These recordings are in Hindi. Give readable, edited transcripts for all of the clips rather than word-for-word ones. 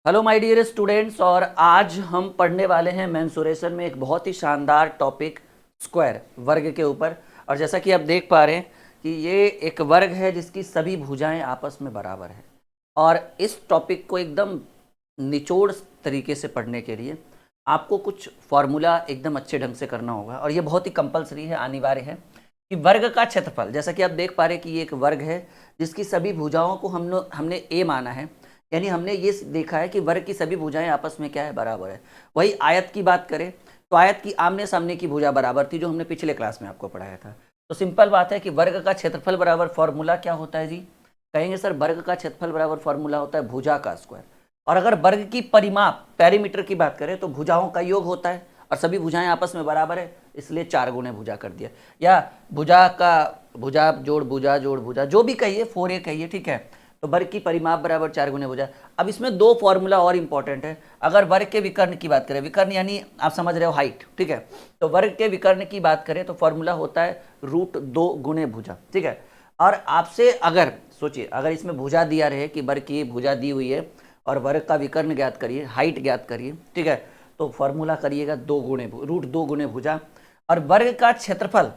Hello my dear students. और आज हम पढ़ने वाले हैं मेंसुरेशन में एक बहुत ही शानदार टॉपिक स्क्वायर वर्ग के ऊपर। और जैसा कि आप देख पा रहे हैं कि ये एक वर्ग है जिसकी सभी भुजाएं आपस में बराबर है। और इस टॉपिक को एकदम निचोड़ तरीके से पढ़ने के लिए आपको कुछ फॉर्मूला एकदम अच्छे ढंग से करना होगा। और ये बहुत ही कंपलसरी है, अनिवार्य है कि वर्ग का क्षेत्रफल, जैसा कि आप देख पा रहे हैं कि ये एक वर्ग है जिसकी सभी भुजाओं को हमने ए माना है। यानी हमने ये देखा है कि वर्ग की सभी भुजाएं आपस में क्या है, बराबर है। वही आयत की बात करें तो आयत की आमने सामने की भुजा बराबर थी, जो हमने पिछले क्लास में आपको पढ़ाया था। तो सिंपल बात है कि वर्ग का क्षेत्रफल बराबर फॉर्मूला क्या होता है जी? कहेंगे सर वर्ग का क्षेत्रफल बराबर फॉर्मूला होता है भुजा का स्क्वायर। और अगर वर्ग की परिमाप पैरीमीटर की बात करें तो भुजाओं का योग होता है, और सभी भुजाएं आपस में बराबर है, इसलिए 4 गुणे भुजा कर दिया। या भुजा का भुजा जोड़ भुजा जो भी कहिए, 4a कहिए, ठीक है। तो वर्ग की परिमाप बराबर 4 गुणे भुजा। अब इसमें दो फॉर्मूला और इंपॉर्टेंट है। अगर वर्ग के विकर्ण की बात करें, विकर्ण यानी आप समझ रहे हो हाइट, ठीक है। तो वर्ग के विकर्ण की बात करें तो फॉर्मूला होता है √2 गुणे भुजा, ठीक है। और आपसे अगर सोचिए, अगर इसमें भुजा दिया रहे कि वर्ग की भुजा दी हुई है और वर्ग का विकर्ण ज्ञात करिए, हाइट ज्ञात करिए, ठीक है, तो फॉर्मूला करिएगा √2 गुणे भुजा। और वर्ग का क्षेत्रफल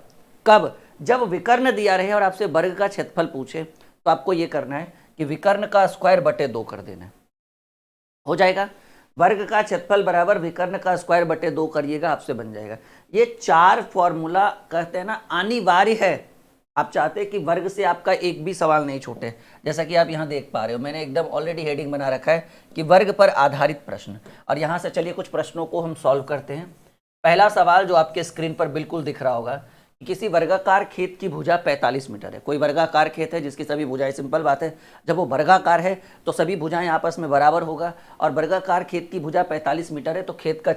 कब? जब विकर्ण दिया रहे और आपसे वर्ग का क्षेत्रफल पूछे तो आपको ये करना है कि विकर्ण का स्क्वायर बटे 2 कर देना है, हो जाएगा। वर्ग का क्षेत्रफल बराबर विकर्ण का स्क्वायर बटे 2 करिएगा, आपसे बन जाएगा। ये 4 फॉर्मूला कहते हैं ना, अनिवार्य है। आप चाहते हैं कि वर्ग से आपका एक भी सवाल नहीं छूटे। जैसा कि आप यहाँ देख पा रहे हो, मैंने एकदम ऑलरेडी हेडिंग बना रखा है कि वर्ग पर आधारित प्रश्न। और यहाँ से चलिए कुछ प्रश्नों को हम सॉल्व करते हैं। पहला सवाल जो आपके स्क्रीन पर बिल्कुल दिख रहा होगा, किसी वर्गाकार खेत की भुजा 45 मीटर है। कोई वर्गाकार खेत है जिसकी सभी भुजाएं, सिंपल बात है, जब वो वर्गाकार है तो सभी भुजाएं आपस में बराबर होगा। और वर्गाकार खेत की भुजा 45 मीटर है तो खेत का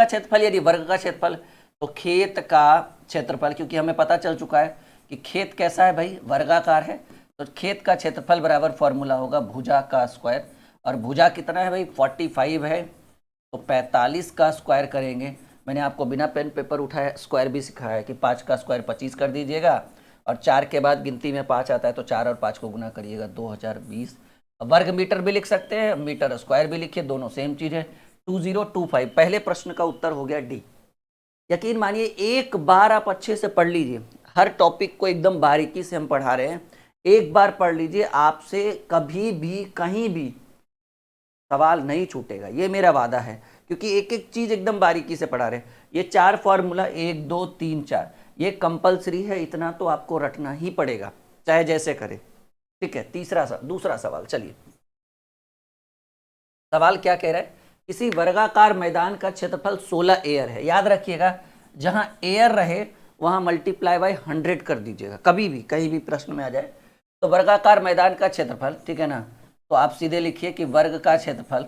क्षेत्रफल यदि वर्ग का क्षेत्रफल, तो खेत का क्षेत्रफल, क्योंकि हमें पता चल चुका है कि खेत कैसा है भाई, वर्गाकार है, तो खेत का क्षेत्रफल बराबर फॉर्मूला होगा भुजा का स्क्वायर। और भुजा कितना है भाई, 45 है, तो 45 का स्क्वायर करेंगे। मैंने आपको बिना पेन पेपर उठाए स्क्वायर भी सिखाया है कि 5 का स्क्वायर 25 कर दीजिएगा, और 4 के बाद गिनती में 5 आता है तो 4 और 5 को गुना करिएगा, 2020। वर्ग मीटर भी लिख सकते हैं, मीटर स्क्वायर भी लिखिए, दोनों सेम चीज़ है। 2025 पहले प्रश्न का उत्तर हो गया डी। यकीन मानिए एक बार आप अच्छे से पढ़ लीजिए, हर टॉपिक को एकदम बारीकी से हम पढ़ा रहे हैं, एक बार पढ़ लीजिए, आपसे कभी भी कहीं भी सवाल नहीं छूटेगा, ये मेरा वादा है। क्योंकि एक एक चीज एकदम बारीकी से पढ़ा रहे हैं। ये 4 फॉर्मूला 1 2 3 4 ये कंपलसरी है, इतना तो आपको रटना ही पड़ेगा, चाहे जैसे करे, ठीक है। दूसरा सवाल, चलिए सवाल क्या कह रहा है, किसी वर्गाकार मैदान का क्षेत्रफल 16 एयर है। याद रखिएगा, जहां एयर रहे वहां मल्टीप्लाई बाय 100 कर दीजिएगा, कभी भी कहीं भी प्रश्न में आ जाए तो वर्गाकार मैदान का क्षेत्रफल, ठीक है ना। तो आप सीधे लिखिए कि वर्ग का क्षेत्रफल,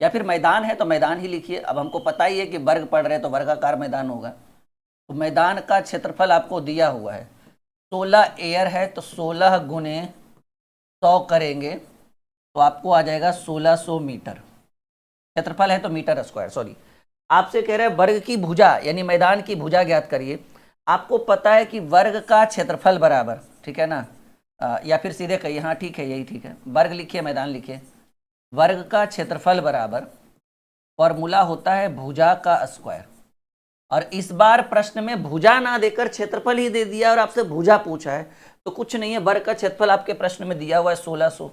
या फिर मैदान है तो मैदान ही लिखिए। अब हमको पता ही है कि वर्ग पढ़ रहे हैं तो वर्गाकार मैदान होगा। तो मैदान का क्षेत्रफल आपको दिया हुआ है 16 एयर है, तो 16 गुने 100 करेंगे तो आपको आ जाएगा 1600 मीटर। क्षेत्रफल है तो मीटर स्क्वायर, सॉरी। आपसे कह रहे हैं वर्ग की भुजा यानी मैदान की भुजा ज्ञात करिए। आपको पता है कि वर्ग का क्षेत्रफल बराबर, ठीक है ना, या फिर सीधे कहिए, हाँ ठीक है, यही ठीक है, वर्ग लिखिए मैदान लिखिए। वर्ग का क्षेत्रफल बराबर फॉर्मूला होता है भुजा का स्क्वायर। और इस बार प्रश्न में भुजा ना देकर क्षेत्रफल ही दे दिया और आपसे भुजा पूछा है, तो कुछ नहीं है, वर्ग का क्षेत्रफल आपके प्रश्न में दिया हुआ है 1600,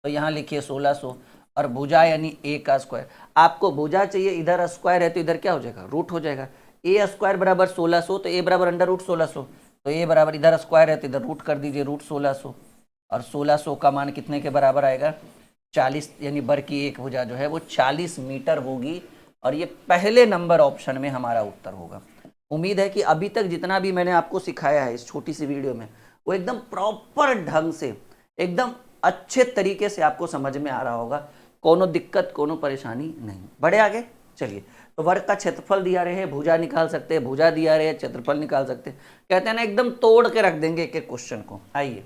तो यहाँ लिखिए 1600। और भुजा यानी ए का स्क्वायर। आपको भुजा चाहिए, इधर स्क्वायर है तो इधर क्या हो जाएगा, रूट हो जाएगा। ए स्क्वायर बराबर 1600, तो ए बराबर √1600, तो ए बराबर इधर स्क्वायर है तो इधर रूट कर दीजिए, √1600। और 1600 का मान कितने के बराबर आएगा, 40, यानी वर्ग की एक भुजा जो है वो 40 मीटर होगी। और ये पहले नंबर ऑप्शन में हमारा उत्तर होगा। उम्मीद है कि अभी तक जितना भी मैंने आपको सिखाया है इस छोटी सी वीडियो में, वो एकदम प्रॉपर ढंग से, एकदम अच्छे तरीके से आपको समझ में आ रहा होगा। कोनो दिक्कत, कोनो परेशानी नहीं। बढ़े आगे, चलिए। तो वर्ग का क्षेत्रफल दिया रहे, भुजा निकाल सकते हैं, भुजा दिया रहे, क्षेत्रफल निकाल सकते हैं। कहते हैं ना, एकदम तोड़ के रख देंगे एक एक क्वेश्चन को। आइए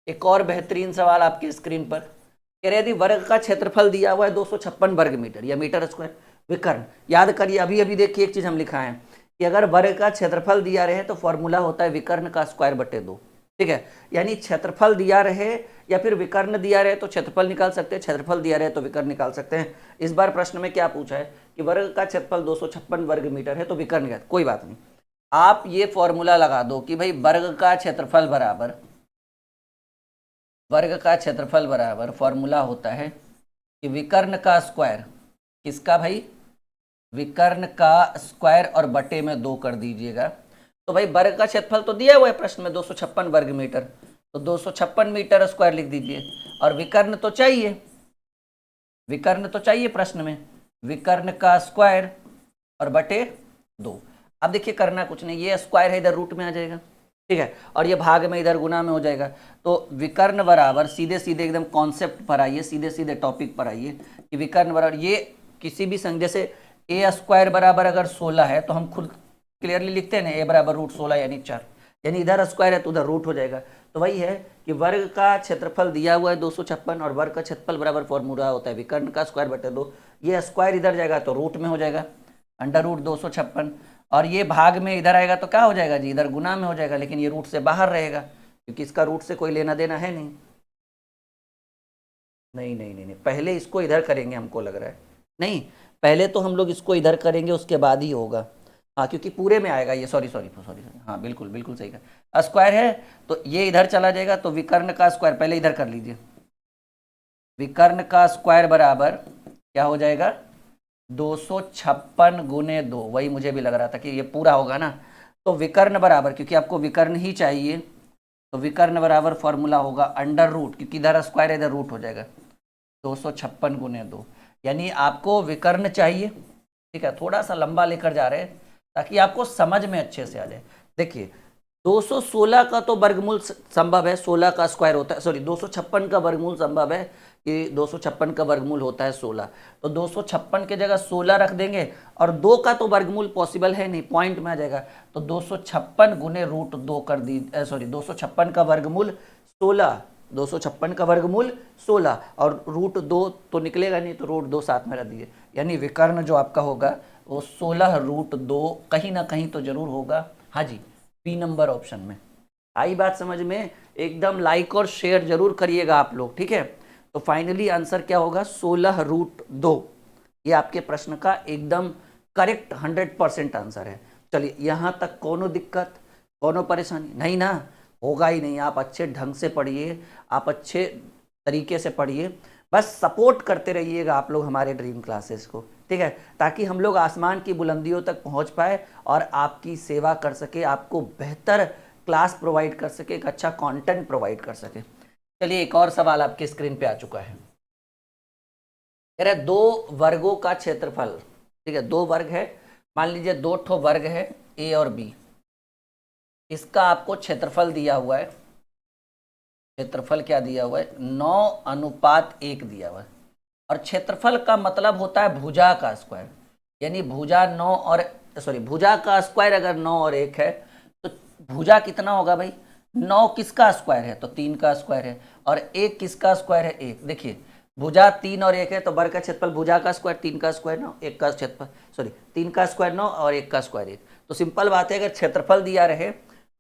एक और बेहतरीन सवाल आपकी स्क्रीन पर। कह रहे यदि वर्ग का क्षेत्रफल दिया हुआ है 256 वर्ग मीटर या मीटर स्क्वायर, विकर्ण याद करिए। अभी अभी देखिए एक चीज हम लिखा है कि अगर वर्ग का क्षेत्रफल दिया रहे तो फॉर्मूला होता है विकर्ण का स्क्वायर बटे 2। ठीक है, यानी क्षेत्रफल दिया रहे या फिर विकर्ण दिया रहे तो क्षेत्रफल निकाल सकते हैं, क्षेत्रफल दिया रहे तो विकर्ण निकाल सकते हैं। इस बार प्रश्न में क्या पूछा है कि वर्ग का क्षेत्रफल 256 वर्ग मीटर है तो विकर्ण निकाल, कोई बात नहीं, आप ये फॉर्मूला लगा दो कि भाई वर्ग का क्षेत्रफल बराबर फॉर्मूला होता है कि विकर्ण का स्क्वायर, किसका भाई, विकर्ण का स्क्वायर और बटे में 2 कर दीजिएगा। तो भाई वर्ग का क्षेत्रफल तो दिया हुआ है प्रश्न में 256 वर्ग मीटर, तो 256 मीटर स्क्वायर लिख दीजिए, और विकर्ण तो चाहिए प्रश्न में, विकर्ण का स्क्वायर और बटे 2। अब देखिए करना कुछ नहीं, ये स्क्वायर है इधर रूट में आ जाएगा, ठीक है, और ये भाग में इधर गुना में हो जाएगा। तो विकर्ण बराबर सीधे सीधे एकदम कॉन्सेप्ट पर आइए, सीधे सीधे टॉपिक पर आइए कि विकर्ण बराबर ये किसी भी संख्या से ए स्क्वायर बराबर अगर 16 है तो हम खुद क्लियरली लिखते हैं ना, ए बराबर रूट 16 यानी 4, यानी इधर स्क्वायर है तो उधर रूट हो जाएगा। तो वही है कि वर्ग का क्षेत्रफल दिया हुआ है 256 और वर्ग का क्षेत्रफल बराबर फॉर्मूला होता है विकर्ण का स्क्वायर बटे 2। ये स्क्वायर इधर जाएगा तो रूट में हो जाएगा अंडर रूट 256, और ये भाग में इधर आएगा तो क्या हो जाएगा जी, इधर गुना में हो जाएगा, लेकिन ये रूट से बाहर रहेगा क्योंकि इसका रूट से कोई लेना देना है नहीं। नहीं, पहले इसको इधर करेंगे, हमको लग रहा है नहीं, पहले तो हम लोग इसको इधर करेंगे उसके बाद ही होगा, हाँ क्योंकि पूरे में आएगा ये, सॉरी, हाँ बिल्कुल सही का स्क्वायर है तो ये इधर चला जाएगा, तो विकर्ण का स्क्वायर पहले इधर कर लीजिए, विकर्ण का स्क्वायर बराबर क्या हो जाएगा 256 गुने 2, वही मुझे भी लग रहा था कि ये पूरा होगा ना। तो विकर्ण बराबर, क्योंकि आपको विकर्ण ही चाहिए, तो विकर्ण बराबर फॉर्मूला होगा अंडर रूट, क्योंकि इधर स्क्वायर इधर रूट हो जाएगा 256 गुने 2, यानी आपको विकर्ण चाहिए, ठीक है, थोड़ा सा लंबा लेकर जा रहे हैं ताकि आपको समझ में अच्छे से आ जाए। देखिए 216 का तो वर्गमूल संभव है, 16 का स्क्वायर होता है, सॉरी 256 का वर्गमूल संभव है कि 256 का वर्गमूल होता है 16, तो 256 के जगह 16 रख देंगे, और 2 का तो वर्गमूल पॉसिबल है नहीं, पॉइंट में आ जाएगा, तो 256 गुने रूट 2 कर दी, सॉरी 256 का वर्गमूल 16, 256 का वर्गमूल 16 और रूट 2 तो निकलेगा नहीं, तो रूट 2 साथ में रख दिए, यानी विकर्ण जो आपका होगा वो 16 रूट 2 कहीं ना कहीं तो जरूर होगा। हाँ जी, बी नंबर ऑप्शन में। आई बात समझ में? एकदम लाइक और शेयर जरूर करिएगा आप लोग, ठीक है। तो फाइनली आंसर क्या होगा 16 रूट 2, ये आपके प्रश्न का एकदम करेक्ट 100% आंसर है। चलिए यहाँ तक कोनो दिक्कत, कोनो परेशानी नहीं ना? होगा ही नहीं, आप अच्छे ढंग से पढ़िए, आप अच्छे तरीके से पढ़िए, बस सपोर्ट करते रहिएगा आप लोग हमारे ड्रीम क्लासेस को, ठीक है, ताकि हम लोग आसमान की बुलंदियों तक पहुंच पाए और आपकी सेवा कर सके, आपको बेहतर क्लास प्रोवाइड कर सके, एक अच्छा कंटेंट प्रोवाइड कर सके। चलिए एक और सवाल आपके स्क्रीन पे आ चुका है, कह रहे 2 वर्गों का क्षेत्रफल, ठीक है, 2 वर्ग है, मान लीजिए 2 ठो वर्ग है ए और बी, इसका आपको क्षेत्रफल दिया हुआ है, क्षेत्रफल क्या दिया हुआ है 9:1 दिया हुआ है, और क्षेत्रफल का मतलब होता है भुजा का स्क्वायर, यानी भुजा 9 और भुजा का स्क्वायर अगर 9 और 1 है तो भुजा कितना होगा भाई, 9 किसका स्क्वायर है तो 3 का स्क्वायर है, और 1 किसका स्क्वायर है 1। देखिए भुजा 3 और 1 है तो वर्ग का क्षेत्रफल भुजा का स्क्वायर 3 का स्क्वायर 9, 1 का क्षेत्रफल 3 का स्क्वायर 9 और 1 का स्क्वायर 1। तो सिंपल बात है, अगर क्षेत्रफल दिया रहे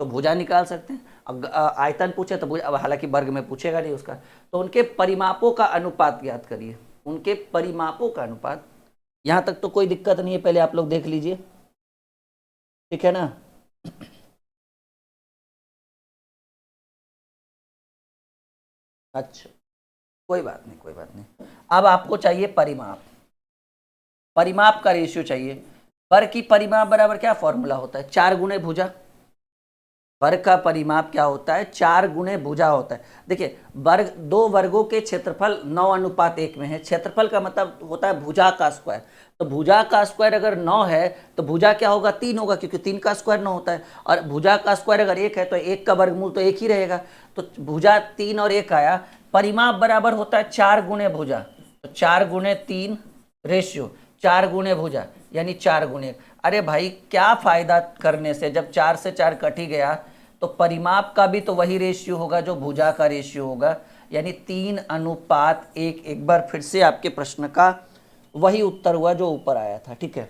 तो भुजा निकाल सकते हैं, आयतन पूछे तो भुजा, हालांकि वर्ग में पूछेगा नहीं उसका, तो उनके परिमापों का अनुपात ज्ञात करिए, उनके परिमापों का अनुपात। यहां तक तो कोई दिक्कत नहीं है, पहले आप लोग देख लीजिए, ठीक है ना। अच्छा कोई बात नहीं, अब आपको चाहिए परिमाप, परिमाप का रेशियो चाहिए। वर्ग की परिमाप बराबर क्या फॉर्मूला होता है 4 गुणे भुजा, वर्ग का परिमाप क्या होता है 4 गुणे भुजा होता है। देखिए वर्ग 2 वर्गों के क्षेत्रफल 9:1 में है, क्षेत्रफल का मतलब होता है भुजा का स्क्वायर, तो भुजा का स्क्वायर अगर 9 है तो भुजा क्या होगा 3 होगा, क्योंकि 3 का स्क्वायर 9 होता है, और भुजा का स्क्वायर अगर 1 है तो 1 का वर्गमूल तो 1 ही रहेगा, तो भुजा 3 और 1 आया, परिमाप बराबर होता है 4 गुणे भुजा, तो 4 गुणे 3 रेशियो 4 गुणे भुजा यानी 4 गुणे। अरे भाई क्या फायदा करने से, जब 4 से 4 कट ही गया तो परिमाप का भी तो वही रेशियो होगा जो भुजा का रेशियो होगा, यानी 3:1। एक बार फिर से आपके प्रश्न का वही उत्तर हुआ जो ऊपर आया था, ठीक है।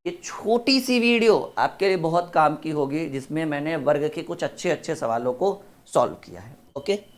ये छोटी सी वीडियो आपके लिए बहुत काम की होगी, जिसमें मैंने वर्ग के कुछ अच्छे अच्छे सवालों को सॉल्व किया है। ओके।